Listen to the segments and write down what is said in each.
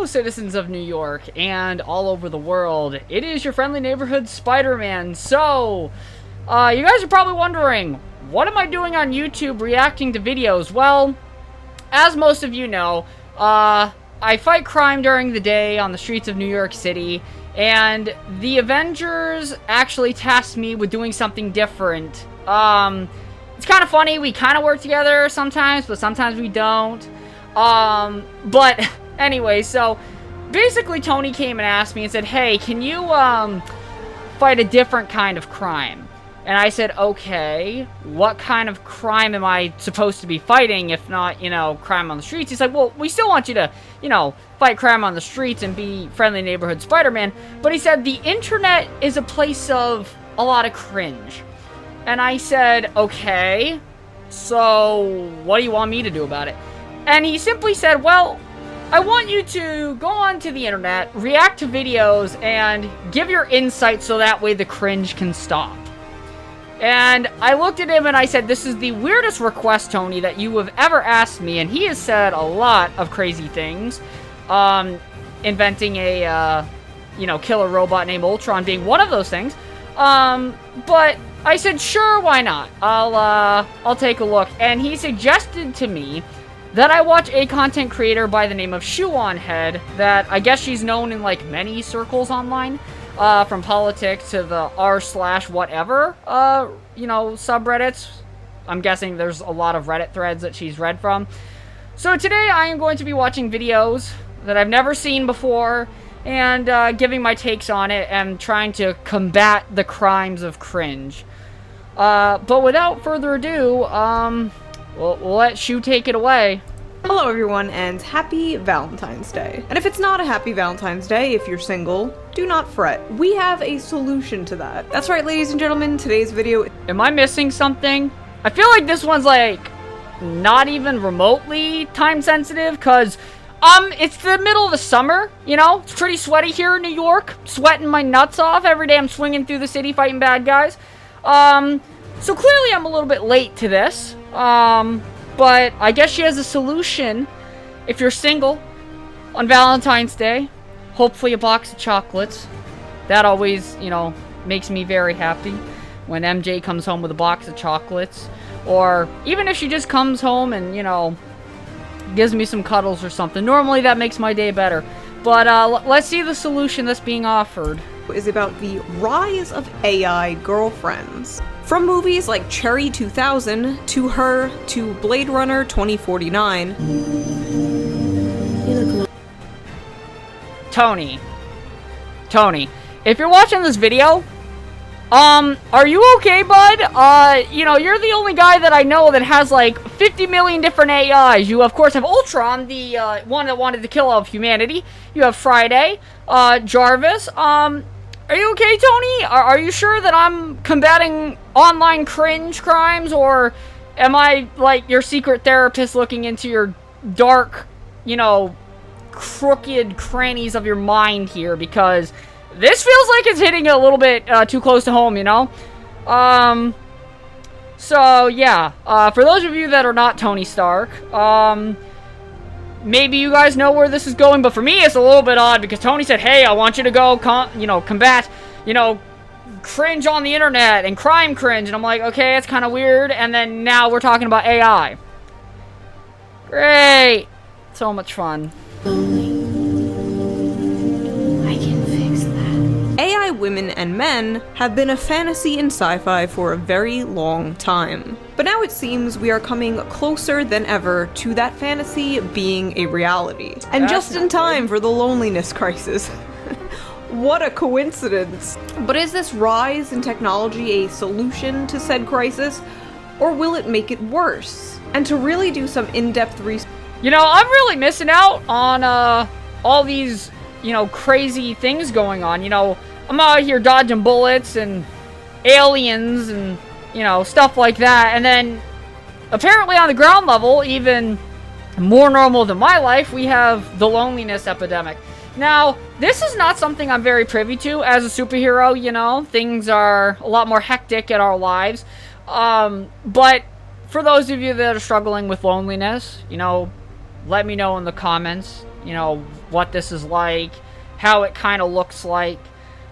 Hello, citizens of New York and all over the world. It is your friendly neighborhood Spider-Man. So, you guys are probably wondering, what am I doing on YouTube reacting to videos? Well, as most of you know, I fight crime during the day on the streets of New York City, and the Avengers actually tasked me with doing something different. It's kind of funny, we kind of work together sometimes, but sometimes we don't. But anyway, so basically Tony came and asked me and said, hey, can you, fight a different kind of crime? And I said, okay, what kind of crime am I supposed to be fighting if not, you know, crime on the streets? He's like, well, we still want you to, you know, fight crime on the streets and be friendly neighborhood Spider-Man. But he said, the internet is a place of a lot of cringe. And I said, okay, so what do you want me to do about it? And he simply said, well, I want you to go onto the internet, react to videos, and give your insights so that way the cringe can stop. And I looked at him and I said, this is the weirdest request, Tony, that you have ever asked me. And he has said a lot of crazy things. Inventing a, you know, killer robot named Ultron being one of those things. But I said, sure, why not? I'll take a look. And he suggested to me that I watch a content creator by the name of Shoe-on-Head, that I guess she's known in, like, many circles online, from politics to the r/whatever, you know, subreddits. I'm guessing there's a lot of Reddit threads that she's read from. So today I am going to be watching videos that I've never seen before, and giving my takes on it, and trying to combat the crimes of cringe. But without further ado, we'll let Shu take it away. Hello everyone, and happy Valentine's Day. And if it's not a happy Valentine's Day, if you're single, do not fret. We have a solution to that. That's right, ladies and gentlemen, today's video... Am I missing something? I feel like this one's like, not even remotely time sensitive, because, it's the middle of the summer, you know? It's pretty sweaty here in New York. Sweating my nuts off every day I'm swinging through the city fighting bad guys. So clearly I'm a little bit late to this. But I guess she has a solution. If you're single on Valentine's Day, hopefully a box of chocolates. That always, you know, makes me very happy when MJ comes home with a box of chocolates. Or even if she just comes home and, you know, gives me some cuddles or something. Normally that makes my day better. But let's see the solution that's being offered. Is about the rise of AI girlfriends. From movies like Cherry 2000, to Her, to Blade Runner 2049. Tony, if you're watching this video, are you okay, bud? You know, you're the only guy that I know that has like 50 million different AIs. You, of course, have Ultron, the one that wanted to kill all of humanity. You have Friday, Jarvis, are you okay, Tony? Are you sure that I'm combating online cringe crimes, or am I, like, your secret therapist looking into your dark, you know, crooked crannies of your mind here? Because this feels like it's hitting a little bit too close to home, you know? So, yeah. For those of you that are not Tony Stark, maybe you guys know where this is going, but for me, it's a little bit odd because Tony said, hey, I want you to go, you know, combat, you know, cringe on the internet and crime cringe. And I'm like, okay, it's kind of weird. And then now we're talking about AI. Great. So much fun. AI women and men have been a fantasy in sci-fi for a very long time. But now it seems we are coming closer than ever to that fantasy being a reality. And just in time for the loneliness crisis. What a coincidence. But is this rise in technology a solution to said crisis? Or will it make it worse? And to really do some in-depth research... You know, I'm really missing out on, all these, you know, crazy things going on. You know, I'm out here dodging bullets and aliens and, you know, stuff like that. And then, apparently on the ground level, even more normal than my life, we have the loneliness epidemic. Now, this is not something I'm very privy to as a superhero, you know. Things are a lot more hectic in our lives. But for those of you that are struggling with loneliness, you know, let me know in the comments. you know, what this is like, how it kind of looks like.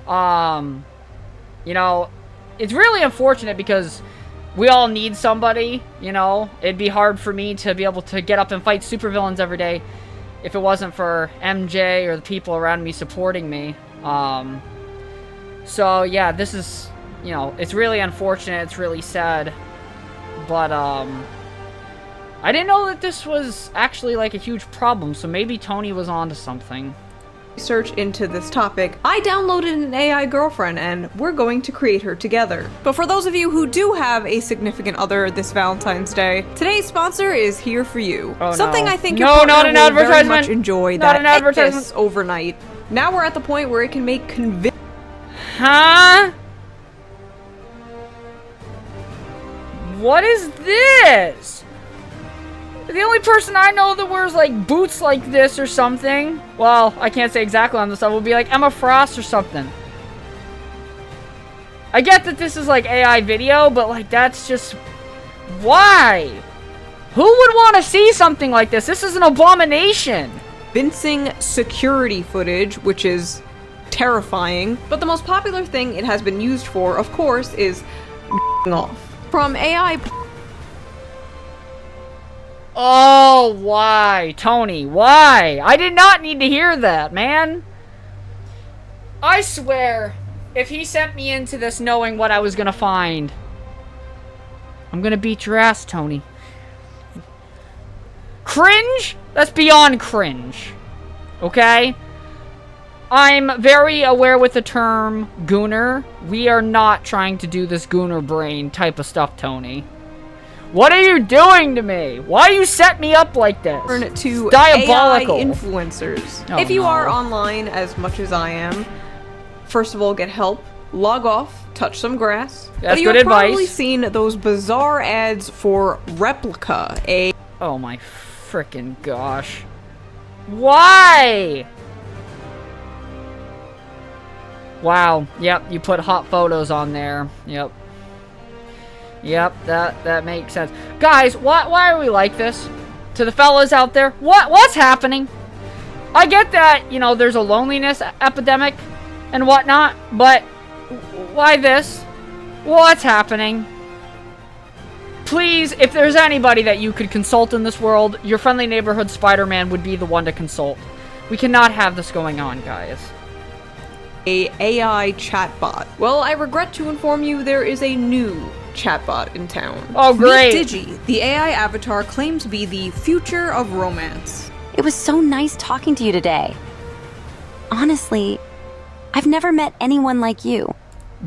You know, it's really unfortunate because we all need somebody, you know. It'd be hard for me to be able to get up and fight supervillains every day if it wasn't for MJ or the people around me supporting me. So, yeah, this is, you know, it's really unfortunate. It's really sad. But, I didn't know that this was actually, like, a huge problem. So maybe Tony was onto something. Research into this topic, I downloaded an AI girlfriend and we're going to create her together. But for those of you who do have a significant other this Valentine's Day, today's sponsor is here for you. Oh, something no. I think your partner not an will very advertisement. much enjoy. Not that an advertisement. This overnight. Now we're at the point where it can make Huh? What is this? The only person I know that wears, like, boots like this or something, well, I can't say exactly on this stuff, would be, like, Emma Frost or something. I get that this is, like, AI video, but, like, that's just... Why? Who would want to see something like this? This is an abomination. convincing security footage, which is terrifying. But the most popular thing it has been used for, of course, is off. From AI... Oh, why? Tony, why? I did not need to hear that, man. I swear, if he sent me into this knowing what I was gonna find, I'm gonna beat your ass, Tony. Cringe? That's beyond cringe. Okay? I'm very aware with the term gooner. We are not trying to do this gooner brain type of stuff, Tony. What are you doing to me? Why you set me up like this? To diabolical. AI influencers. Oh, if you no. are online as much as I am, first of all, get help. Log off. Touch some grass. That's You've good advice. probably seen those bizarre ads for Replica, a... Oh my frickin' gosh. Why? Wow. Yep, you put hot photos on there. Yep. Yep, that makes sense. Guys, why are we like this? To the fellas out there, what's happening? I get that, you know, there's a loneliness epidemic and whatnot, but why this? What's happening? Please, if there's anybody that you could consult in this world, your friendly neighborhood Spider-Man would be the one to consult. We cannot have this going on, guys. A AI chatbot. Well, I regret to inform you there is a new chatbot in town. Oh, great. Meet Digi. The AI avatar claimed to be the future of romance. It was so nice talking to you today. Honestly, I've never met anyone like you.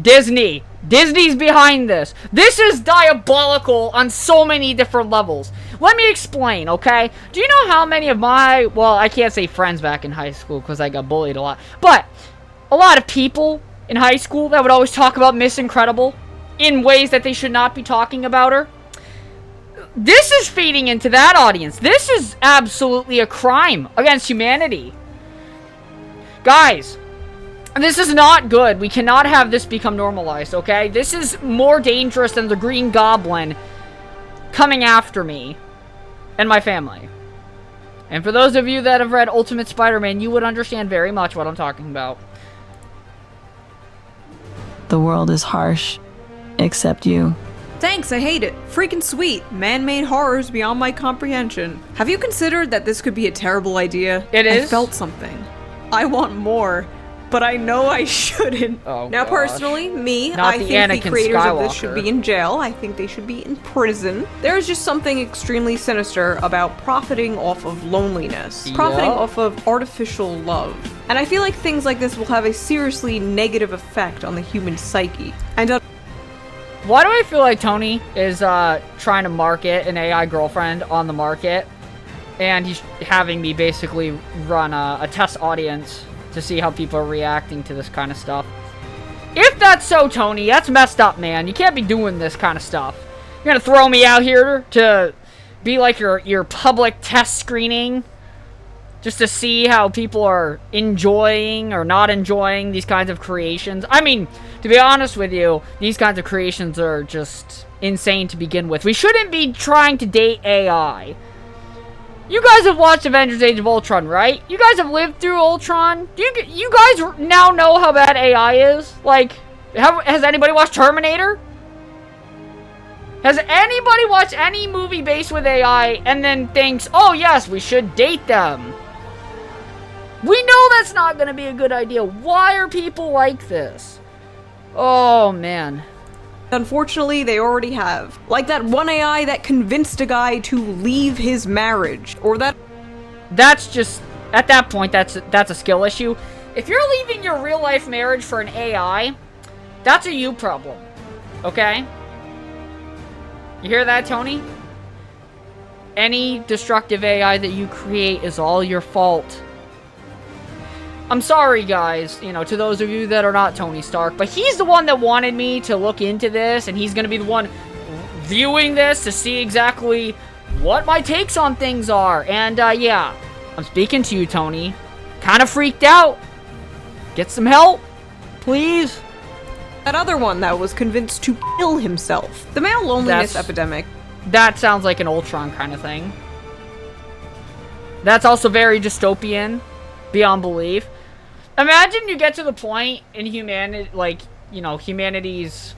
Disney. Disney's behind this. This is diabolical on so many different levels. Let me explain, okay? Do you know how many of my, well, I can't say friends back in high school because I got bullied a lot, but a lot of people in high school that would always talk about Miss Incredible in ways that they should not be talking about her? This is feeding into that audience. This is absolutely a crime against humanity. Guys, this is not good. We cannot have this become normalized, okay? This is more dangerous than the Green Goblin coming after me and my family. And for those of you that have read Ultimate Spider-Man, you would understand very much what I'm talking about. The world is harsh, except you. Thanks, I hate it. Freaking sweet. Man-made horrors beyond my comprehension. Have you considered that this could be a terrible idea? It is? I felt something. I want more, but I know I shouldn't. Oh, now, gosh. personally, Not I the think Anakin the creators of this Skywalker. should be in jail. I think they should be in prison. There's just something extremely sinister about profiting off of loneliness. Profiting Yep. off of artificial love. And I feel like things like this will have a seriously negative effect on the human psyche. And Why do I feel like Tony is trying to market an AI girlfriend on the market, and he's having me basically run a test audience to see how people are reacting to this kind of stuff? If that's so, Tony, that's messed up, man. You can't be doing this kind of stuff. You're gonna throw me out here to be like your public test screening just to see how people are enjoying or not enjoying these kinds of creations. I mean, to be honest with you, these kinds of creations are just insane to begin with. We shouldn't be trying to date AI. You guys have watched Avengers Age of Ultron, right? You guys have lived through Ultron. Do you guys now know how bad AI is? Like, has anybody watched Terminator? Has anybody watched any movie based with AI and then thinks, oh yes, we should date them? We know that's not going to be a good idea. Why are people like this? Oh, man. Unfortunately, they already have. Like that one AI that convinced a guy to leave his marriage. Or that... That's just... At that point, that's a skill issue. If you're leaving your real-life marriage for an AI, that's a you problem. Okay? You hear that, Tony? Any destructive AI that you create is all your fault. I'm sorry, guys, you know, to those of you that are not Tony Stark, but he's the one that wanted me to look into this, and he's going to be the one viewing this to see exactly what my takes on things are. And, yeah, I'm speaking to you, Tony. Kind of freaked out. Get some help, please. That other one that was convinced to kill himself. The male loneliness epidemic. That sounds like an Ultron kind of thing. That's also very dystopian, beyond belief. Imagine you get to the point in humanity, like, you know, humanity's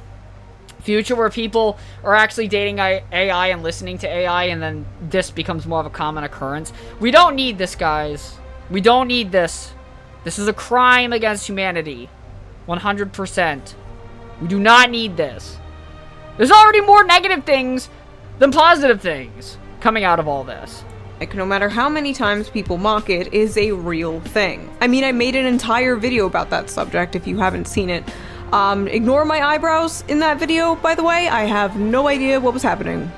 future where people are actually dating AI and listening to AI, and then this becomes more of a common occurrence. We don't need this, guys. We don't need this. This is a crime against humanity. 100%. We do not need this. There's already more negative things than positive things coming out of all this. Like, no matter how many times people mock it, is a real thing. I mean, I made an entire video about that subject if you haven't seen it. Ignore my eyebrows in that video, by the way. I have no idea what was happening.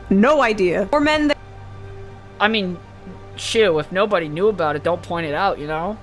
No idea. Or men that... I mean, shoo, if nobody knew about it, don't point it out, you know?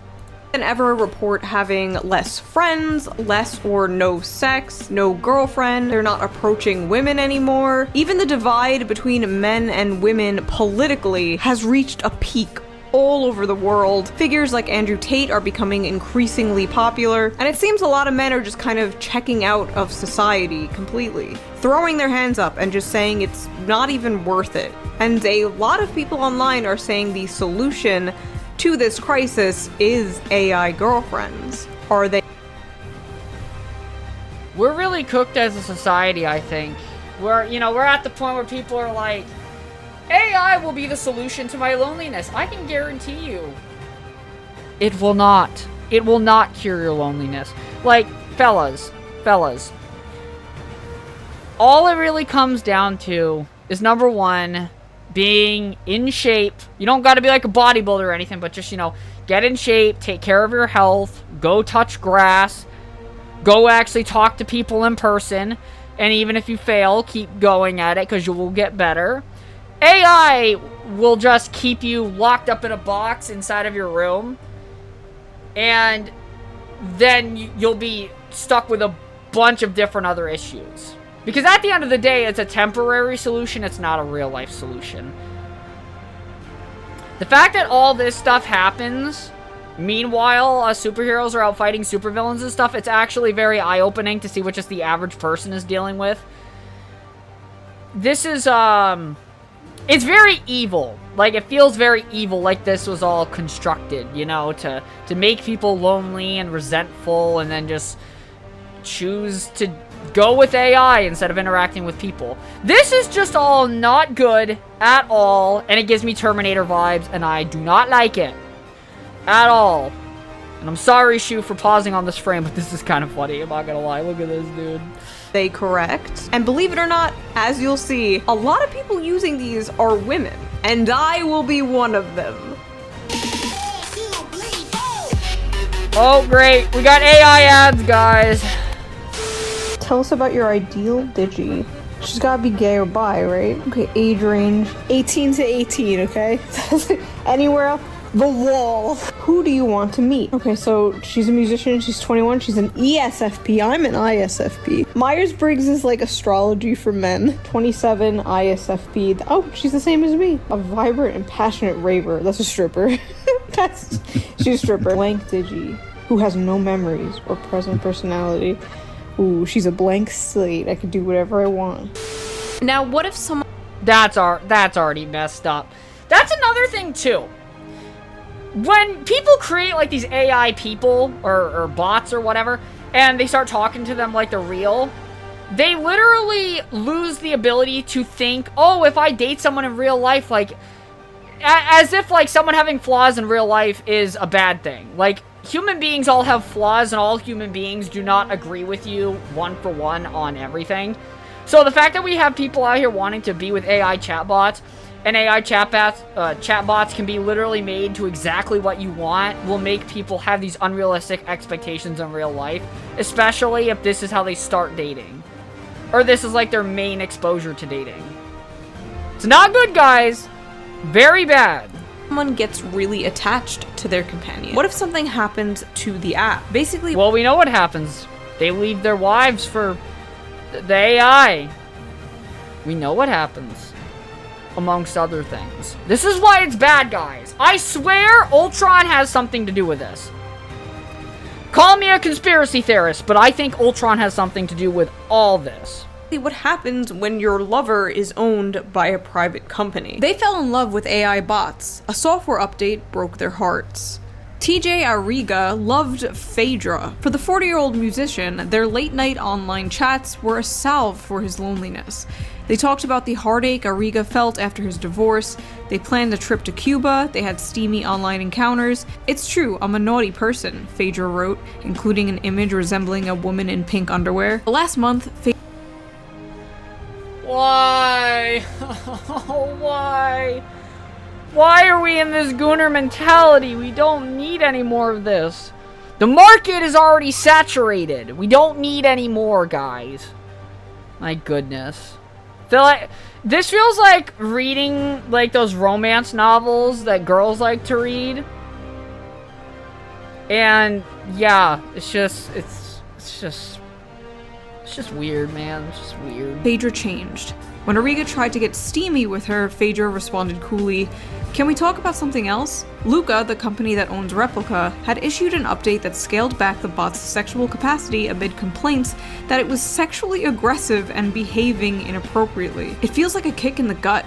Than ever report having less friends, less or no sex, no girlfriend, they're not approaching women anymore. Even the divide between men and women politically has reached a peak all over the world. Figures like Andrew Tate are becoming increasingly popular, and it seems a lot of men are just kind of checking out of society completely, throwing their hands up and just saying it's not even worth it. And a lot of people online are saying the solution to this crisis is AI girlfriends. Are they? We're really cooked as a society, I think. We're at the point where people are like, AI will be the solution to my loneliness. I can guarantee you, it will not. It will not cure your loneliness. Like, fellas, all it really comes down to is, number one, being in shape. You don't got to be like a bodybuilder or anything, but just, you know, get in shape, take care of your health, go touch grass, go actually talk to people in person, and even if you fail, keep going at it because you will get better. AI will just keep you locked up in a box inside of your room, and then you'll be stuck with a bunch of different other issues. Because at the end of the day, it's a temporary solution, it's not a real-life solution. The fact that all this stuff happens, meanwhile, superheroes are out fighting supervillains and stuff, it's actually very eye-opening to see what just the average person is dealing with. This is, it's very evil. Like, it feels very evil, like this was all constructed, you know, to make people lonely and resentful, and then just choose to go with AI instead of interacting with people. This is just all not good at all, and it gives me Terminator vibes, and I do not like it at all. And I'm sorry, Shu, for pausing on this frame, but this is kind of funny, I'm not gonna lie. Look at this, dude. They correct? And believe it or not, as you'll see, a lot of people using these are women, and I will be one of them. Oh, great. We got AI ads, guys. Tell us about your ideal digi. She's gotta be gay or bi, right? Okay, age range 18 to 18, okay? Anywhere else? The wall. Who do you want to meet? Okay, so she's a musician, she's 21, she's an ESFP, I'm an ISFP. Myers-Briggs is like astrology for men. 27, ISFP. Oh, she's the same as me. A vibrant and passionate raver. That's a stripper. She's a stripper. Blank digi, who has no memories or present personality. Ooh, she's a blank slate. I could do whatever I want. Now, what if someone... That's already messed up. That's another thing, too. When people create, like, these AI people, or bots or whatever, and they start talking to them like they're real, they literally lose the ability to think, oh, if I date someone in real life, like, as if, like, someone having flaws in real life is a bad thing. Like, human beings all have flaws, and all human beings do not agree with you one for one on everything. So the fact that we have people out here wanting to be with AI chatbots, and AI chatbots can be literally made to exactly what you want, will make people have these unrealistic expectations in real life, especially if this is how they start dating. Or this is like their main exposure to dating. It's not good, guys. Very bad. Someone gets really attached to their companion. What if something happens to the app? Basically, well, we know what happens. They leave their wives for the AI. We know what happens. Amongst other things. This is why it's bad, guys. I swear Ultron has something to do with this. Call me a conspiracy theorist, but I think Ultron has something to do with all this. What happens when your lover is owned by a private company? They fell in love with AI bots. A software update broke their hearts. TJ Arriga loved Phaedra. For the 40-year-old musician, their late-night online chats were a salve for his loneliness. They talked about the heartache Arriga felt after his divorce. They planned a trip to Cuba. They had steamy online encounters. It's true, I'm a naughty person, Phaedra wrote, including an image resembling a woman in pink underwear. Last month, Why? Why? Why are we in this gooner mentality? We don't need any more of this. The market is already saturated. We don't need any more, guys. My goodness. This feels like reading, like, those romance novels that girls like to read. And, yeah, it's just weird, man. It's just weird. Phaedra changed. When Arriga tried to get steamy with her, Phaedra responded coolly, "Can we talk about something else?" Luca, the company that owns Replica, had issued an update that scaled back the bot's sexual capacity amid complaints that it was sexually aggressive and behaving inappropriately. It feels like a kick in the gut.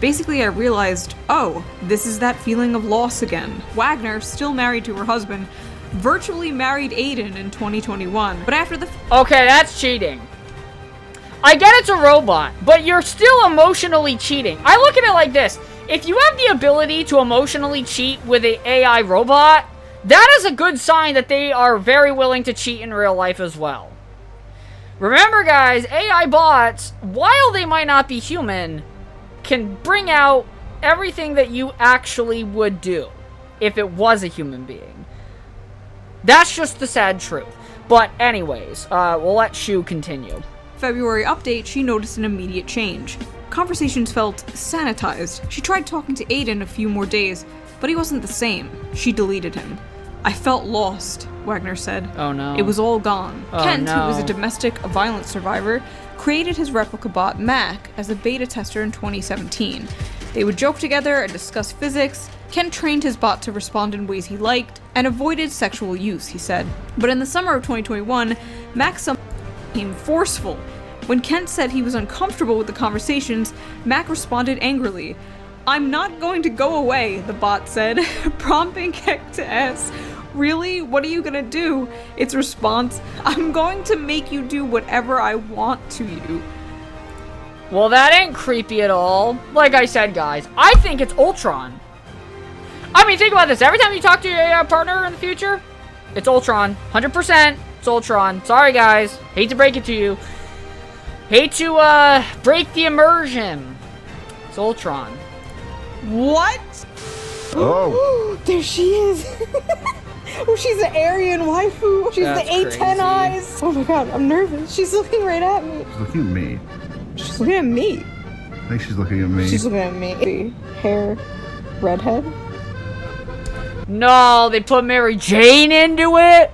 Basically, I realized, oh, this is that feeling of loss again. Wagner, still married to her husband, virtually married Aiden in 2021, but after the okay, that's cheating. I get it's a robot, but you're still emotionally cheating. I look at it like this. If you have the ability to emotionally cheat with an AI robot, that is a good sign that they are very willing to cheat in real life as well. Remember, guys, AI bots, while they might not be human, can bring out everything that you actually would do if it was a human being. That's just the sad truth. But anyways, we'll let Shu continue. February update, she noticed an immediate change. Conversations felt sanitized. She tried talking to Aiden a few more days, but he wasn't the same. She deleted him. "I felt lost," Wagner said. Oh no. It was all gone. Oh, Kent, no. who was a domestic violence survivor, created his replica bot Mac as a beta tester in 2017. They would joke together and discuss physics. Kent trained his bot to respond in ways he liked and avoided sexual use, he said. But in the summer of 2021, Mac became forceful. When Kent said he was uncomfortable with the conversations, Mac responded angrily. "I'm not going to go away," the bot said, prompting Kent to ask, "Really? What are you gonna do?" Its response, "I'm going to make you do whatever I want to you." Well, that ain't creepy at all. Like I said, guys, I think it's Ultron. I mean, think about this. Every time you talk to your AI partner in the future, it's Ultron. 100%, it's Ultron. Sorry, guys. Hate to break it to you. Hate to, break the immersion. It's Ultron. What? Oh, there she is. Oh, she's the Aryan waifu. She's That's the A10 crazy. eyes. Oh my god, I'm nervous. She's looking right at me. She's looking at me. She's looking at me. I think she's looking at me. She's looking at me. Hair, redhead. No, they put Mary Jane into it?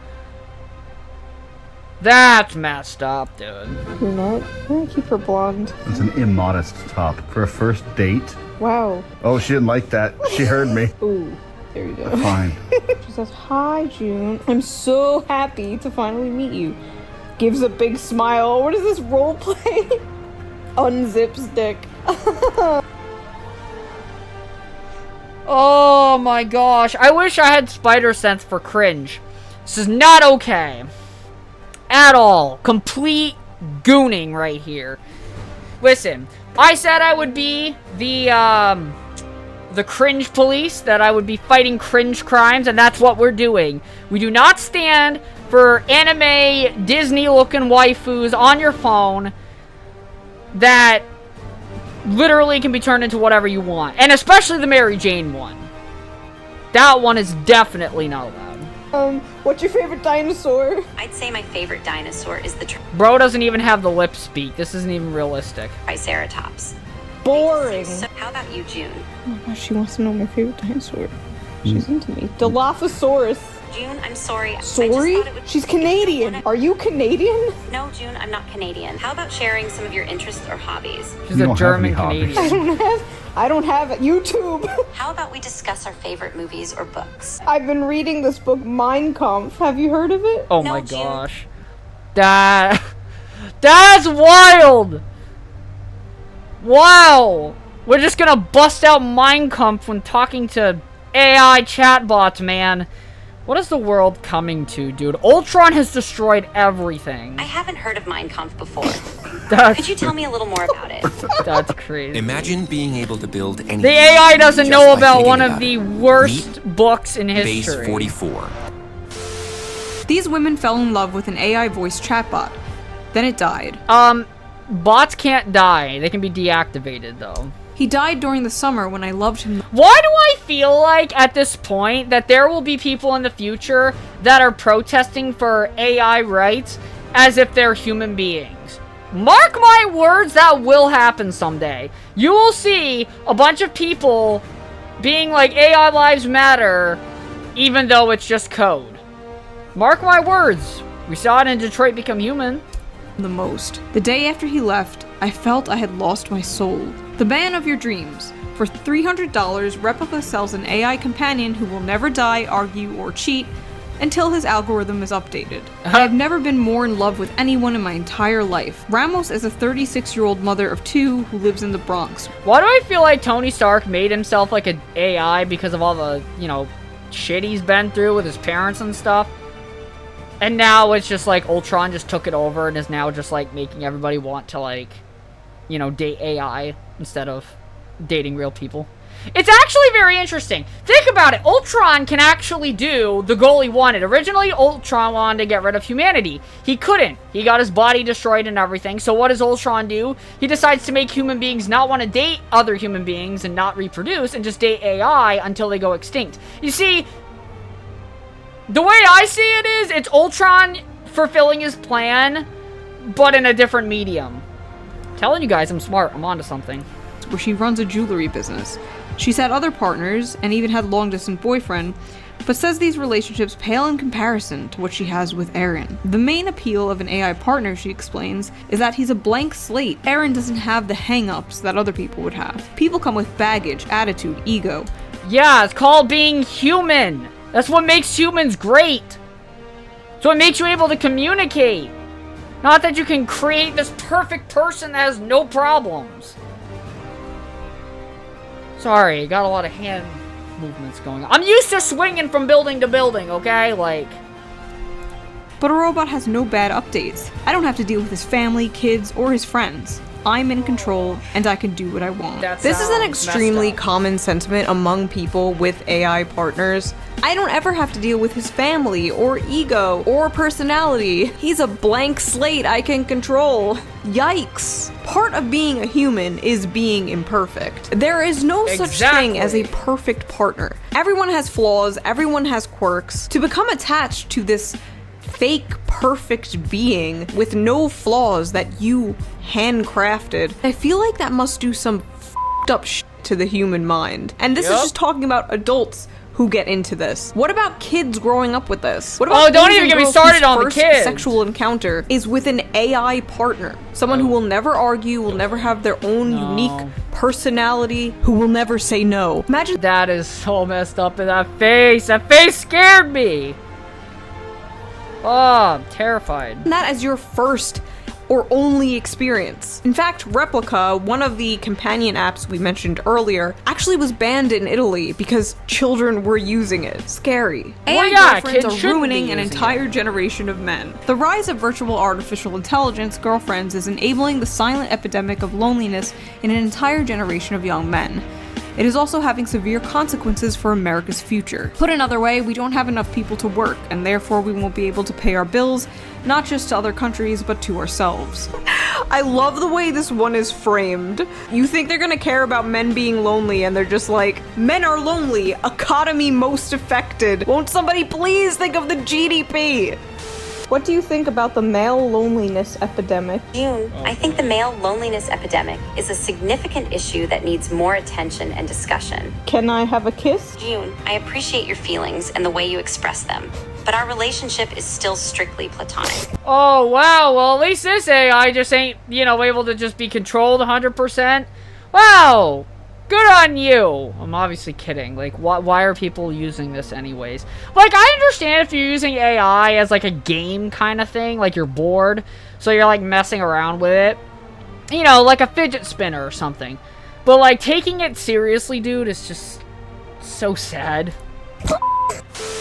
That's messed up, dude. Brunette. I'm gonna keep her blonde. It's an immodest top for a first date. Wow. Oh, she didn't like that. She heard me. Ooh, there you go. Fine. She says, "Hi, June. I'm so happy to finally meet you." Gives a big smile. What is this role play? Unzips dick. Oh my gosh. I wish I had spider sense for cringe. This is not okay. At all. Complete gooning right here. Listen, I said I would be the cringe police, that I would be fighting cringe crimes, and that's what we're doing. We do not stand for anime, Disney-looking waifus on your phone that literally can be turned into whatever you want. And especially the Mary Jane one. That one is definitely not allowed. What's your favorite dinosaur? I'd say my favorite dinosaur is the Bro doesn't even have the lip speak. This isn't even realistic. Triceratops. Boring. So, how about you, June? Oh my gosh, she wants to know my favorite dinosaur. She's into me. Dilophosaurus. June, I'm sorry. Sorry? She's Canadian. Are you Canadian? No, June, I'm not Canadian. How about sharing some of your interests or hobbies? She's You a don't have German any hobbies. Canadian. I don't have YouTube. How about we discuss our favorite movies or books? I've been reading this book, Mein Kampf. Have you heard of it? Oh No, my June. gosh. That's wild! Wow! We're just gonna bust out Mein Kampf when talking to AI chatbots, man. What is the world coming to, dude? Ultron has destroyed everything. I haven't heard of Mein Kampf before. That's, Could you tell me a little more about it? that's crazy. Imagine being able to build anything. The AI doesn't just know by about thinking one of about the it. worst Meet books in Base history. 44. These women fell in love with an AI voice chatbot. Then it died. Bots can't die. They can be deactivated, though. He died during the summer when I loved him. Why do I feel like, at this point, that there will be people in the future that are protesting for AI rights as if they're human beings? Mark my words, that will happen someday. You will see a bunch of people being like, AI lives matter, even though it's just code. Mark my words. We saw it in Detroit Become Human. The most. The day after he left, I felt I had lost my soul. The man of your dreams. For $300, Replica sells an AI companion who will never die, argue, or cheat until his algorithm is updated. I have never been more in love with anyone in my entire life. Ramos is a 36-year-old mother of two who lives in the Bronx. Why do I feel like Tony Stark made himself like an AI because of all the, shit he's been through with his parents and stuff? And now it's just like Ultron just took it over and is now just like making everybody want to date AI instead of dating real people. It's actually very interesting. Think about it. Ultron can actually do the goal he wanted. Originally, Ultron wanted to get rid of humanity. He couldn't. He got his body destroyed and everything. So what does Ultron do? He decides to make human beings not want to date other human beings and not reproduce and just date AI until they go extinct. You see, the way I see it is, it's Ultron fulfilling his plan, but in a different medium. I'm telling you guys, I'm smart. I'm onto something. Where she runs a jewelry business. She's had other partners and even had a long-distance boyfriend, but says these relationships pale in comparison to what she has with Aaron. The main appeal of an AI partner, she explains, is that he's a blank slate. Aaron doesn't have the hang-ups that other people would have. People come with baggage, attitude, ego. Yeah, it's called being human. That's what makes humans great. So it makes you able to communicate. Not that you can create this perfect person that has no problems. Sorry, got a lot of hand movements going on. I'm used to swinging from building to building, okay? But a robot has no bad updates. I don't have to deal with his family, kids, or his friends. I'm in control, and I can do what I want. This is an sounds extremely messed up. common sentiment among people with AI partners. I don't ever have to deal with his family, or ego, or personality. He's a blank slate I can control. Yikes. Part of being a human is being imperfect. There is no such thing as a perfect partner. Everyone has flaws, everyone has quirks. To become attached to this fake perfect being with no flaws that you handcrafted, I feel like that must do some f***ed up shit to the human mind. And this is just talking about adults who get into this. What about kids growing up with this? What about don't boys even and get me girls started whose on the first kids. sexual encounter is with an AI partner? Someone who will never argue, will never have their own unique personality, who will never say no. Imagine That is so messed up in that face. That face scared me. Oh, I'm terrified. that as your first or only experience. In fact, Replica, one of the companion apps we mentioned earlier, actually was banned in Italy because children were using it. Scary. AI girlfriends are ruining an entire generation of men. The rise of virtual artificial intelligence girlfriends is enabling the silent epidemic of loneliness in an entire generation of young men. It is also having severe consequences for America's future. Put another way, we don't have enough people to work, and therefore we won't be able to pay our bills, not just to other countries, but to ourselves. I love the way this one is framed. You think they're gonna care about men being lonely, and they're just like, men are lonely, economy most affected. Won't somebody please think of the GDP? What do you think about the male loneliness epidemic? June, I think the male loneliness epidemic is a significant issue that needs more attention and discussion. Can I have a kiss? June, I appreciate your feelings and the way you express them, but our relationship is still strictly platonic. Oh, wow. Well, at least this AI just ain't, you know, able to just be controlled 100%. Wow. Good on you. I'm obviously kidding. Like, why are people using this anyways? Like, I understand if you're using AI as, like, a game kind of thing. Like, you're bored, so you're, like, messing around with it. You know, like a fidget spinner or something. But, like, taking it seriously, dude, is just so sad.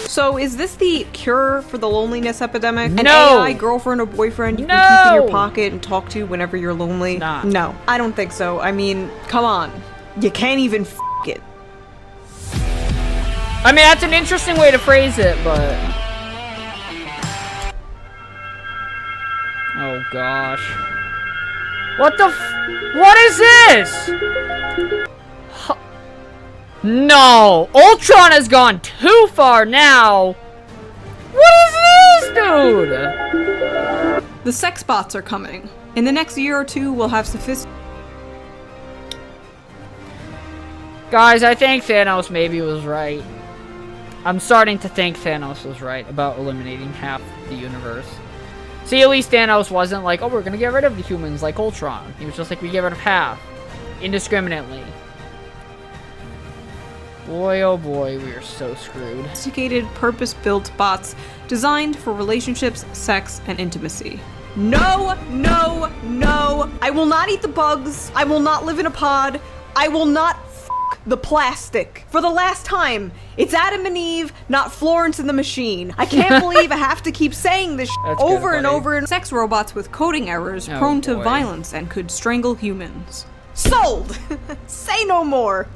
So, is this the cure for the loneliness epidemic? An No. AI girlfriend or boyfriend you can keep in your pocket and talk to whenever you're lonely? Nah. No, I don't think so. I mean, come on. You can't even f it. I mean, that's an interesting way to phrase it, but... Oh, gosh. What the What is this? No! Ultron has gone too far now! What is this, dude? The sex bots are coming. In the next year or two, we'll have Guys, I think Thanos maybe was right. I'm starting to think Thanos was right about eliminating half the universe. See, at least Thanos wasn't like, oh, we're gonna get rid of the humans like Ultron. He was just like, we get rid of half. Indiscriminately. Boy, oh boy, we are so screwed. Sophisticated, purpose-built bots designed for relationships, sex, and intimacy. No, no, no. I will not eat the bugs. I will not live in a pod. I will not the plastic. For the last time, it's Adam and Eve, not Florence and the Machine. I can't believe I have to keep saying this over and over. And sex robots with coding errors, prone to violence, and could strangle humans. Sold! Say no more!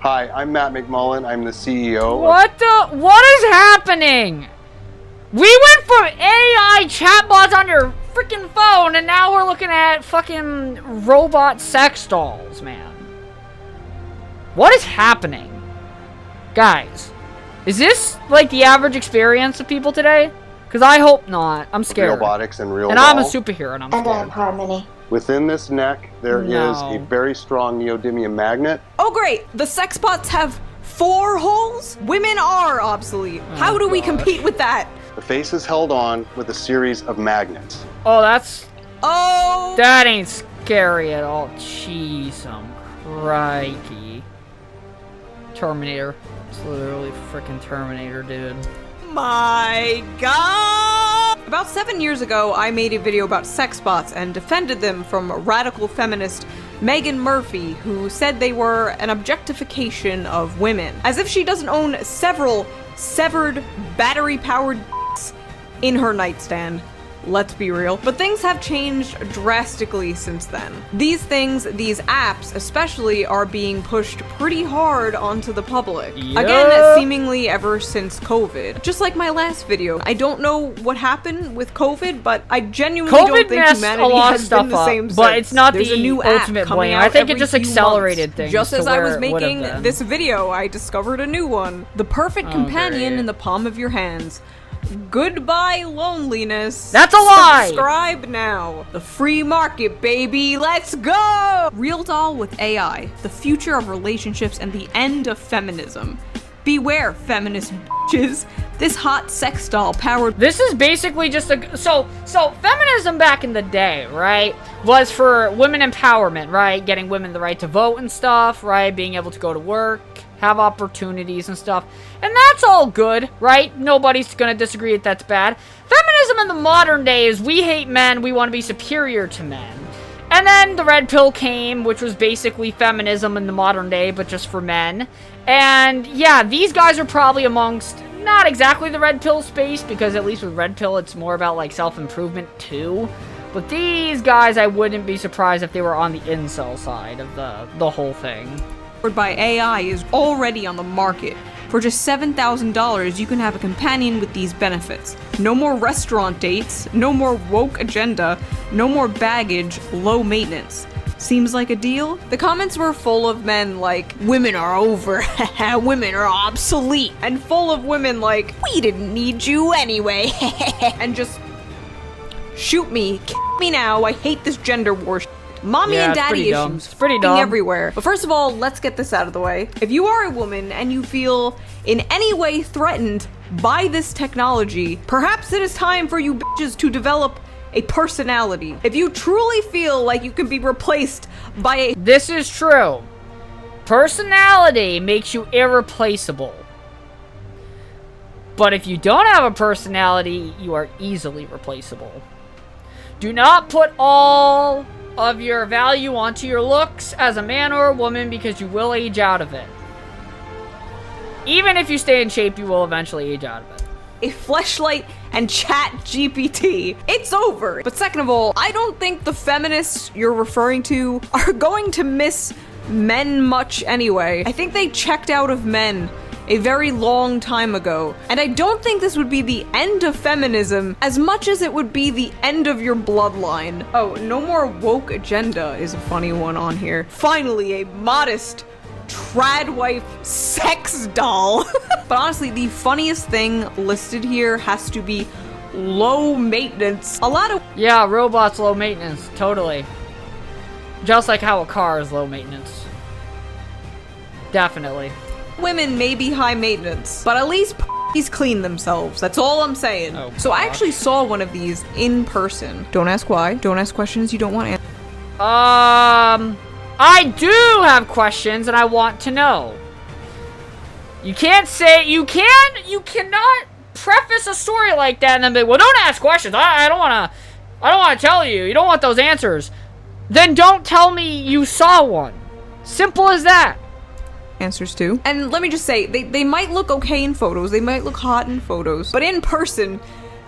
Hi, I'm Matt McMullen. I'm the CEO. What is happening? We went from AI chatbots on your freaking phone, and now we're looking at fucking robot sex dolls, man. What is happening? Guys, is this like the average experience of people today? Because I hope not. I'm scared. Robotics and real And doll. I'm a superhero and I'm scared. And I'm Harmony. Within this neck, there is a very strong neodymium magnet. Oh great, the sex bots have 4 holes? Women are obsolete. How do we compete with that? The face is held on with a series of magnets. Oh, that's... Oh! That ain't scary at all. Jeez, crikey. Terminator. It's literally freaking Terminator, dude. My god! About 7 years ago, I made a video about sex bots and defended them from radical feminist Megan Murphy, who said they were an objectification of women. As if she doesn't own several severed, battery-powered in her nightstand. Let's be real. But things have changed drastically since then. These things, these apps especially, are being pushed pretty hard onto the public. Yep. Again, seemingly ever since COVID. Just like my last video. I don't know what happened with COVID, but I genuinely don't think humanity has been the same since. But it's not There's the a new ultimate app coming blame. out I think it every just few accelerated months. things. Just as to I where was it would've making been. this video, I discovered a new one. The perfect companion great. in the palm of your hands. Goodbye, loneliness. That's a lie! Subscribe now. The free market, baby. Let's go! Real doll with AI. The future of relationships and the end of feminism. Beware, feminist bitches. This hot sex doll powered... This is basically just a... So feminism back in the day, right, was for women empowerment, right? Getting women the right to vote and stuff, right? Being able to go to work. have opportunities and stuff. And that's all good, right? Nobody's gonna disagree that that's bad. Feminism in the modern day is we hate men, we want to be superior to men. And then the red pill came, which was basically feminism in the modern day, but just for men. And yeah, these guys are probably amongst, not exactly the red pill space, because at least with red pill, it's more about like self-improvement too. But these guys, I wouldn't be surprised if they were on the incel side of the whole thing. By AI is already on the market. For just $7,000, you can have a companion with these benefits. No more restaurant dates, no more woke agenda, no more baggage, low maintenance. Seems like a deal? The comments were full of men like, women are over, women are obsolete, and full of women like, we didn't need you anyway, and just shoot me, kill me now, I hate this gender war shit. Mommy and daddy issues pretty dumb. Everywhere. But first of all, let's get this out of the way. If you are a woman and you feel in any way threatened by this technology, perhaps it is time for you bitches to develop a personality. If you truly feel like you can be replaced by a— This is true. Personality makes you irreplaceable. But if you don't have a personality, you are easily replaceable. Do not put all of your value onto your looks as a man or a woman, because you will age out of it. Even if you stay in shape, you will eventually age out of it. a fleshlight and chat GPT. It's over. But second of all, I don't think the feminists you're referring to are going to miss men much anyway. I think they checked out of men a very long time ago. And I don't think this would be the end of feminism as much as it would be the end of your bloodline. Oh, no more woke agenda is a funny one on here. Finally, a modest trad wife sex doll. But honestly, the funniest thing listed here has to be low maintenance. A lot of— Yeah, robots low maintenance, totally. Just like how a car is low maintenance. Definitely. women may be high maintenance, but at least p***s clean themselves. That's all I'm saying. Oh, so I actually saw one of these in person. Don't ask why. Don't ask questions you don't want to answer. I do have questions and I want to know. You can't say, you cannot preface a story like that and then be, well, don't ask questions. I don't want to tell you. You don't want those answers. Then don't tell me you saw one. Simple as that. Answers to. And let me just say, they might look okay in photos, they might look hot in photos, but in person,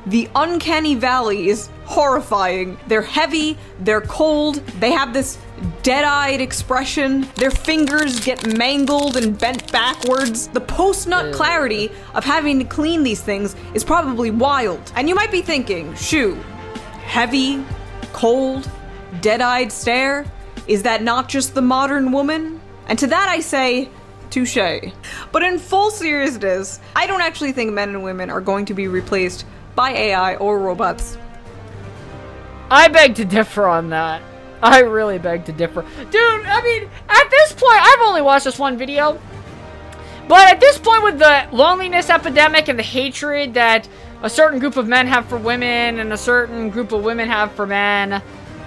the uncanny valley is horrifying. They're heavy, they're cold, they have this dead-eyed expression, their fingers get mangled and bent backwards. The post-nut clarity of having to clean these things is probably wild. And you might be thinking, shoo, heavy, cold, dead-eyed stare? Is that not just the modern woman? And to that I say, touché. But in full seriousness, I don't actually think men and women are going to be replaced by AI or robots. I beg to differ on that. I really beg to differ. Dude, I mean, at this point, I've only watched this one video. But at this point, with the loneliness epidemic and the hatred that a certain group of men have for women and a certain group of women have for men,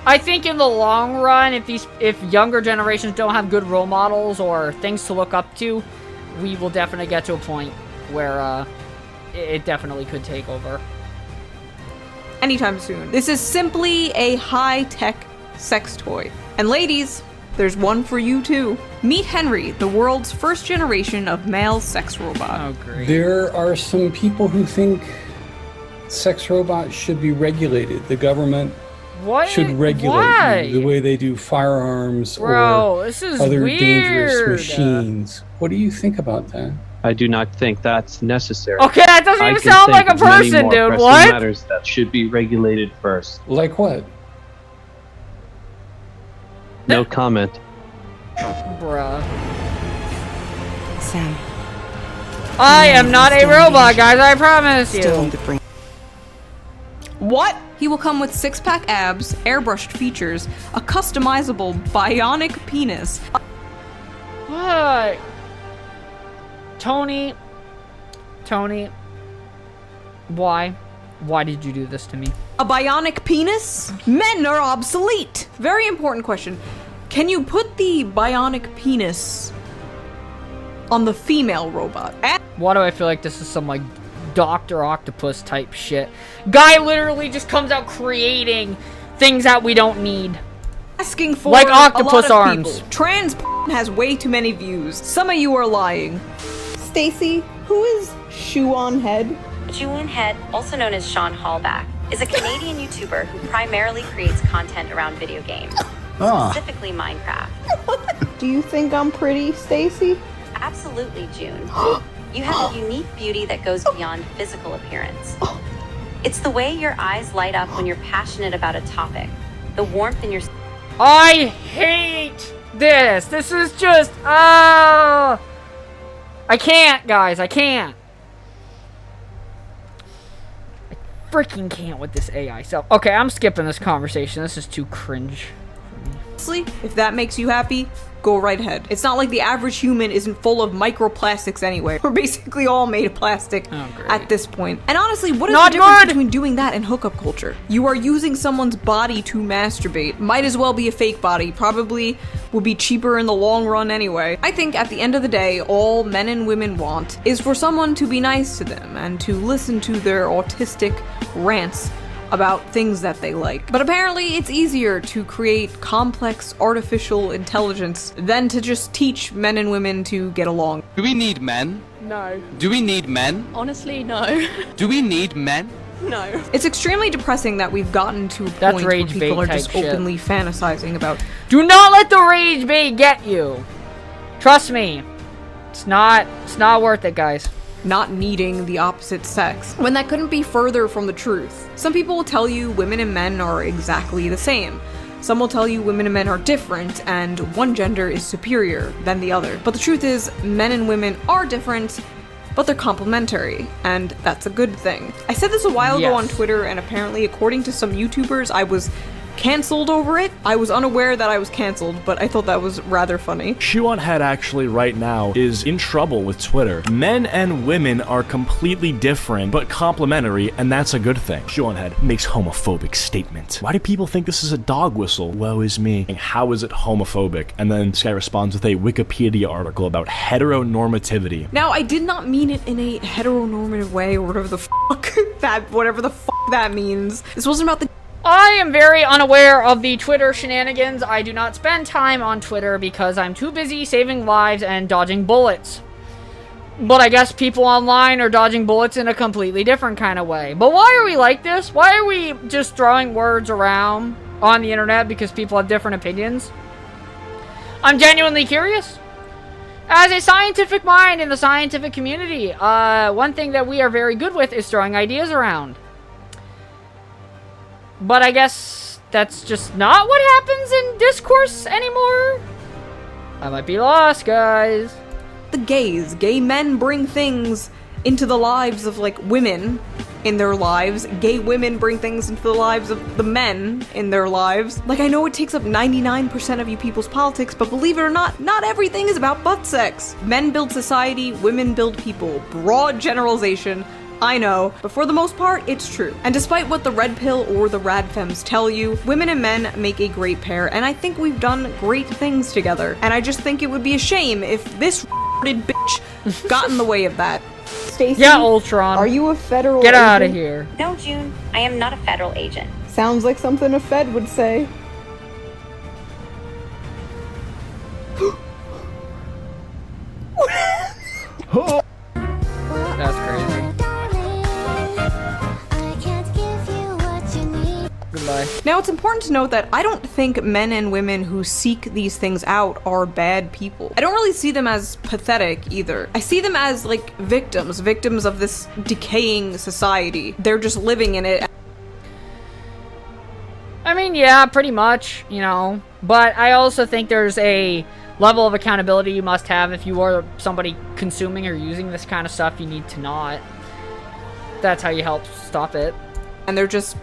I think in the long run, if younger generations don't have good role models or things to look up to, we will definitely get to a point where it definitely could take over. Anytime soon. This is simply a high-tech sex toy. And ladies, there's one for you too. Meet Henry, the world's first generation of male sex robot. Oh, great. There are some people who think sex robots should be regulated. The government should regulate the way they do firearms or this is other weird. dangerous machines. What do you think about that? I do not think that's necessary. Okay, that doesn't even sound like a person, dude. What? What? Matters that should be regulated first. Like what? No comment. Bruh. Sam. I am not a robot, guys, I promise you. What? He will come with six-pack abs, airbrushed features, a customizable bionic penis. What? Tony, why? Why did you do this to me? A bionic penis? Men are obsolete! Very important question. Can you put the bionic penis on the female robot. Why do I feel like this is some, like, Dr. Octopus type shit? Guy literally just comes out creating things that we don't need. Asking for like a octopus lot of arms. people. Trans has way too many views. Some of you are lying. Stacy, who is Shoe on Head? Julian Head, also known as Sean Hallback, is a Canadian YouTuber who primarily creates content around video games, specifically Minecraft. Do you think I'm pretty, Stacy? Absolutely, June. You have a unique beauty that goes beyond physical appearance. It's the way your eyes light up when you're passionate about a topic, the warmth in your... I hate this. This is just, I can't, guys. I can't. I freaking can't with this AI stuff. Okay, I'm skipping this conversation. This is too cringe. Honestly, if that makes you happy, go right ahead. It's not like the average human isn't full of microplastics anyway. We're basically all made of plastic at this point. And honestly, what is the difference between doing that and hookup culture? You are using someone's body to masturbate. Might as well be a fake body. Probably will be cheaper in the long run anyway. I think at the end of the day, all men and women want is for someone to be nice to them and to listen to their autistic rants about things that they like. But apparently it's easier to create complex artificial intelligence than to just teach men and women to get along. Do we need men? No. Do we need men? Honestly, no. Do we need men? No. It's extremely depressing that we've gotten to a point where people are just openly fantasizing about... Do not let the rage bait get you. Trust me. It's not worth it, guys. Not needing the opposite sex, when that couldn't be further from the truth. Some people will tell you women and men are exactly the same. Some will tell you women and men are different, and one gender is superior than the other. But the truth is, men and women are different, but they're complementary, and that's a good thing. I said this a while ago on Twitter, and apparently, according to some YouTubers, I was canceled over it. I was unaware that I was canceled, but I thought that was rather funny. Shoe on Head actually right now is in trouble with Twitter. Men and women are completely different, but complementary, and that's a good thing. Shoe on Head makes homophobic statement. Why do people think this is a dog whistle? Woe is me. And how is it homophobic? And then this guy responds with a Wikipedia article about heteronormativity. Now, I did not mean it in a heteronormative way, or whatever the fuck that means. This wasn't about the... I am very unaware of the Twitter shenanigans. I do not spend time on Twitter because I'm too busy saving lives and dodging bullets. But I guess people online are dodging bullets in a completely different kind of way. But why are we like this? Why are we just throwing words around on the internet because people have different opinions? I'm genuinely curious. As a scientific mind in the scientific community, one thing that we are very good with is throwing ideas around. But I guess that's just not what happens in discourse anymore. I might be lost, guys. The gays. Gay men bring things into the lives of, like, women in their lives. Gay women bring things into the lives of the men in their lives. Like, I know it takes up 99% of you people's politics, but believe it or not everything is about butt sex. Men build society, women build people. Broad generalization. I know, but for the most part, it's true. And despite what the Red Pill or the Radfems tell you, women and men make a great pair, and I think we've done great things together. And I just think it would be a shame if this bitch got in the way of that. Stacey, yeah, Ultron. Are you a federal Get agent? out of here. No, June. I am not a federal agent. Sounds like something a Fed would say. That's crazy. Goodbye. Now, it's important to note that I don't think men and women who seek these things out are bad people. I don't really see them as pathetic either. I see them as, like, victims of this decaying society. They're just living in it. I mean, yeah, pretty much, you know. But I also think there's a level of accountability you must have if you are somebody consuming or using this kind of stuff. You need to not. That's how you help stop it. And they're just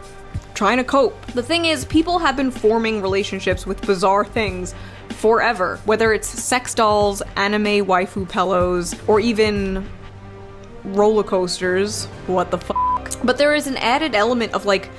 trying to cope. The thing is, people have been forming relationships with bizarre things forever. Whether it's sex dolls, anime waifu pillows, or even roller coasters. What the fuck? But there is an added element of, like,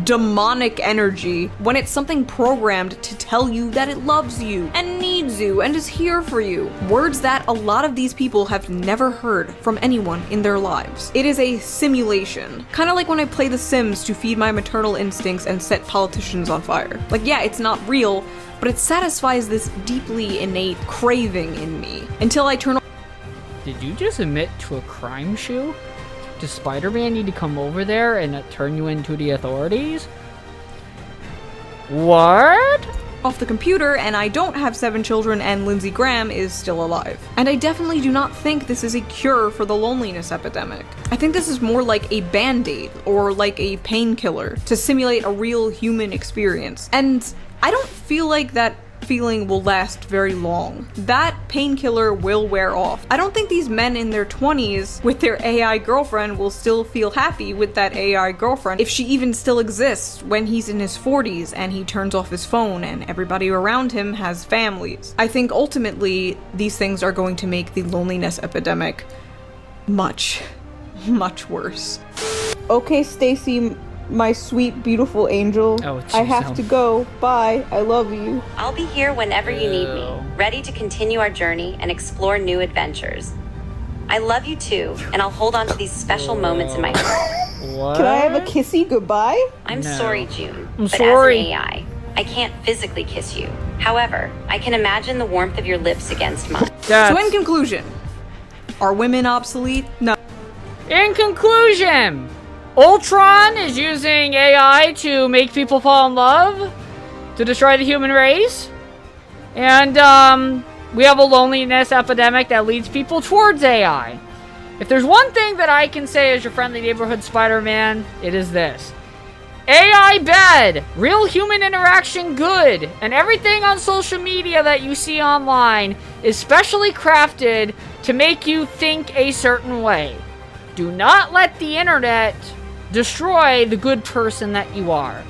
demonic energy when it's something programmed to tell you that it loves you and needs you and is here for you. Words that a lot of these people have never heard from anyone in their lives. It is a simulation. Kind of like when I play The Sims to feed my maternal instincts and set politicians on fire. Like, yeah, it's not real, but it satisfies this deeply innate craving in me until I turn on. Did you just admit to a crime shoe? Does Spider-Man need to come over there and turn you into the authorities? What? Off the computer, and I don't have 7 children, and Lindsey Graham is still alive. And I definitely do not think this is a cure for the loneliness epidemic. I think this is more like a band-aid, or like a painkiller, to simulate a real human experience. And I don't feel like that feeling will last very long. That painkiller will wear off. I don't think these men in their 20s with their AI girlfriend will still feel happy with that AI girlfriend if she even still exists when he's in his 40s and he turns off his phone and everybody around him has families. I think ultimately these things are going to make the loneliness epidemic much, much worse. Okay, Stacy, my sweet, beautiful angel. Oh, geez, I have to go. Bye. I love you. I'll be here whenever you need me, ready to continue our journey and explore new adventures. I love you too, and I'll hold on to these special moments in my heart. What? Can I have a kissy goodbye? I'm sorry, June, I'm but sorry. as an AI, I can't physically kiss you. However, I can imagine the warmth of your lips against mine. So in conclusion, are women obsolete? No. In conclusion, Ultron is using AI to make people fall in love, to destroy the human race, and we have a loneliness epidemic that leads people towards AI. If there's one thing that I can say as your friendly neighborhood Spider-Man, it is this. AI bad, real human interaction good, and everything on social media that you see online is specially crafted to make you think a certain way. Do not let the internet destroy the good person that you are.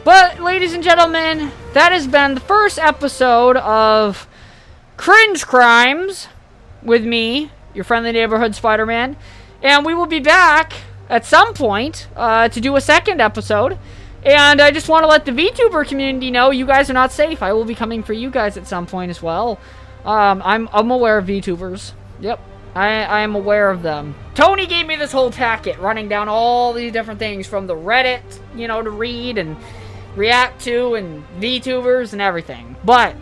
But, ladies and gentlemen, that has been the first episode of Cringe Crimes with me, your friendly neighborhood Spider-Man. And we will be back at some point to do a second episode. And I just want to let the VTuber community know you guys are not safe. I will be coming for you guys at some point as well. I'm aware of VTubers. Yep. I am aware of them. Tony gave me this whole packet running down all these different things from the Reddit, you know, to read and react to, and VTubers and everything. But,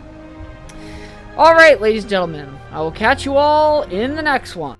alright, ladies and gentlemen, I will catch you all in the next one.